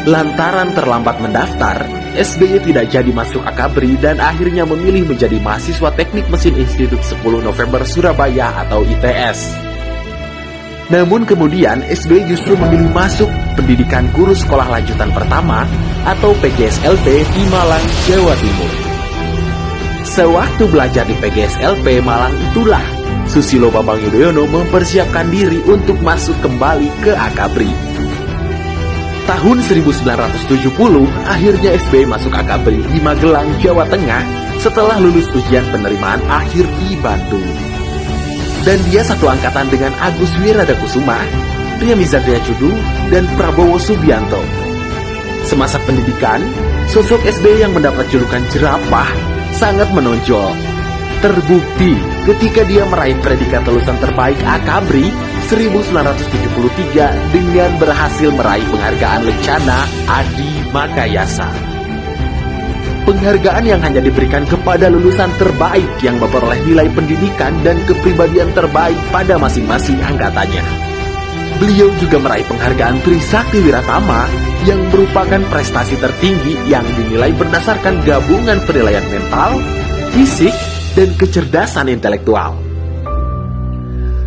Lantaran terlambat mendaftar, SBY tidak jadi masuk Akabri dan akhirnya memilih menjadi mahasiswa Teknik Mesin Institut 10 November Surabaya atau ITS. Namun kemudian SBY justru memilih masuk pendidikan guru sekolah lanjutan pertama atau PGSLP di Malang, Jawa Timur. Sewaktu belajar di PGSLP Malang itulah Susilo Bambang Yudhoyono mempersiapkan diri untuk masuk kembali ke Akabri. Tahun 1970, akhirnya SBY masuk Akabri di Magelang, Jawa Tengah setelah lulus ujian penerimaan akhir di Bandung. Dan dia satu angkatan dengan Agus Wiradakusuma, Ria Mizar Triacudu, dan Prabowo Subianto. Semasa pendidikan, sosok SBY yang mendapat julukan jerapah sangat menonjol. Terbukti ketika dia meraih predikat lulusan terbaik Akabri 1973 dengan berhasil meraih penghargaan Lencana Adi Makayasa. Penghargaan yang hanya diberikan kepada lulusan terbaik yang memperoleh nilai pendidikan dan kepribadian terbaik pada masing-masing angkatannya. Beliau juga meraih penghargaan Trisakti Wiratama yang merupakan prestasi tertinggi yang dinilai berdasarkan gabungan penilaian mental, fisik, dan kecerdasan intelektual.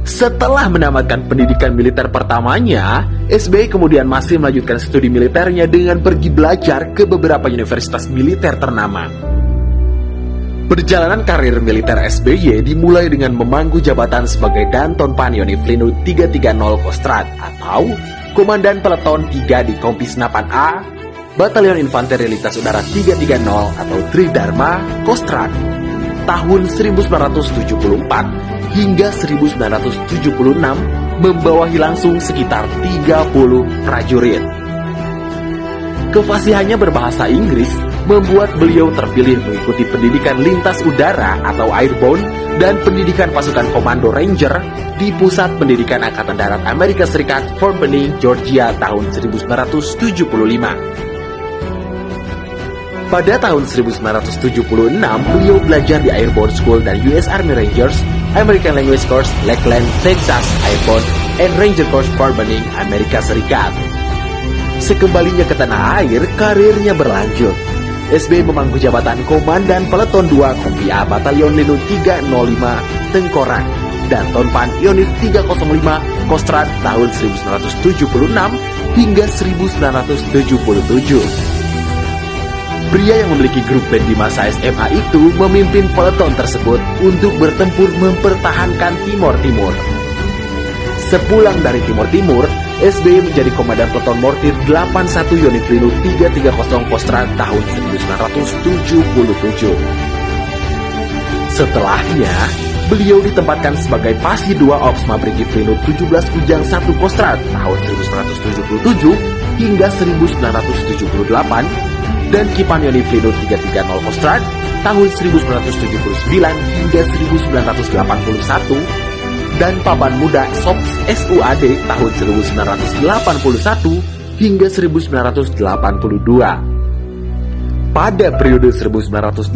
Setelah menamatkan pendidikan militer pertamanya, SBY kemudian masih melanjutkan studi militernya dengan pergi belajar ke beberapa universitas militer ternama. Perjalanan karir militer SBY dimulai dengan memangku jabatan sebagai Danton Panioni Flinut 330 Kostrad atau Komandan Peleton 3 di Kompis 8A, Batalion Infanteri Lintas Udara 330 atau Tridharma Kostrad tahun 1974 hingga 1976 membawahi langsung sekitar 30 prajurit. Kefasihannya berbahasa Inggris membuat beliau terpilih mengikuti pendidikan lintas udara atau airborne dan pendidikan pasukan komando Ranger di Pusat Pendidikan Angkatan Darat Amerika Serikat Fort Benning, Georgia tahun 1975. Pada tahun 1976, beliau belajar di Airborne School dan US Army Rangers, American Language Course, Lakeland, Texas, Airborne, and Ranger Course Fort Benning, Amerika Serikat. Sekembalinya ke tanah air, karirnya berlanjut. SBY memangku jabatan Komandan Peleton 2 Kompi A Batalion Linut 305 Tengkorak dan Tonpan Yonif 305 Kostrad tahun 1976 hingga 1977. Pria yang memiliki grup band di masa SMA itu memimpin peleton tersebut untuk bertempur mempertahankan Timor Timur. Sepulang dari Timor Timur, SBY menjadi komandan peleton mortir 81 Yonif Linut 330 Kostrad tahun 1977. Setelahnya, beliau ditempatkan sebagai Pasi 2 Ops Mabrigi Linut 17 Ujang 1 Kostrad tahun 1977 hingga 1978 dan Kipan Yonif Linut 330 Kostrad tahun 1979 hingga 1981 dan Paban Muda Sops SUAD tahun 1981 hingga 1982. Pada periode 1982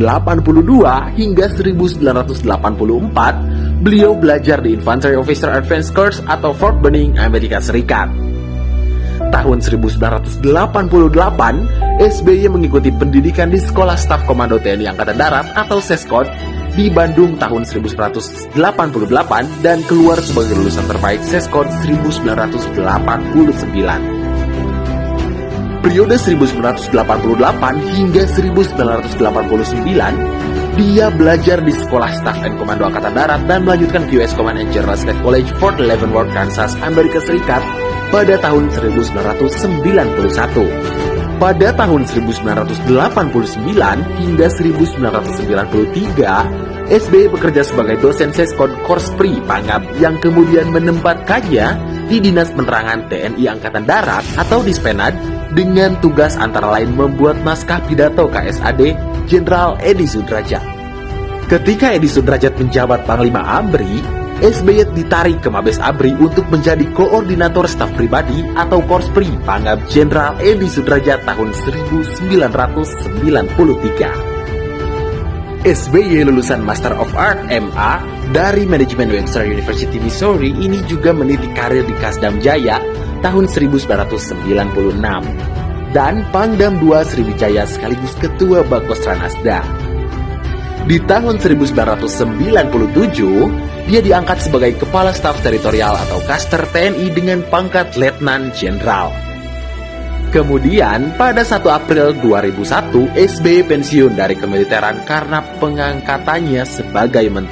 hingga 1984, beliau belajar di Infantry Officer Advanced Course atau Fort Benning, Amerika Serikat. Tahun 1988, SBY mengikuti pendidikan di Sekolah Staf Komando TNI Angkatan Darat atau Seskot di Bandung tahun 1988 dan keluar sebagai lulusan terbaik Seskot 1989. Periode 1988 hingga 1989, dia belajar di Sekolah Staf dan Komando Angkatan Darat dan melanjutkan ke US Command and General Staff College Fort Leavenworth, Kansas, Amerika Serikat pada tahun 1991. Pada tahun 1989 hingga 1993, SBY bekerja sebagai dosen Seskot Korspri Pangap yang kemudian menempatkannya di Dinas Penerangan TNI Angkatan Darat atau Dispenad dengan tugas antara lain membuat naskah pidato KSAD Jenderal Edi Sudrajat. Ketika Edi Sudrajat menjabat Panglima ABRI, SBY ditarik ke Mabes ABRI untuk menjadi koordinator staf pribadi atau Korspri Pangap Jenderal Edi Sudrajat tahun 1993. SBY lulusan Master of Art MA dari Manajemen Webster University Missouri ini juga meniti karir di Kasdam Jaya tahun 1996 dan Pangdam II Sriwijaya sekaligus Ketua Bakostranasda. Di tahun 1997, dia diangkat sebagai Kepala Staf Teritorial atau Kaster TNI dengan pangkat Letnan Jenderal. Kemudian, pada 1 April 2001, SBY pensiun dari kemiliteran karena pengangkatannya sebagai Menteri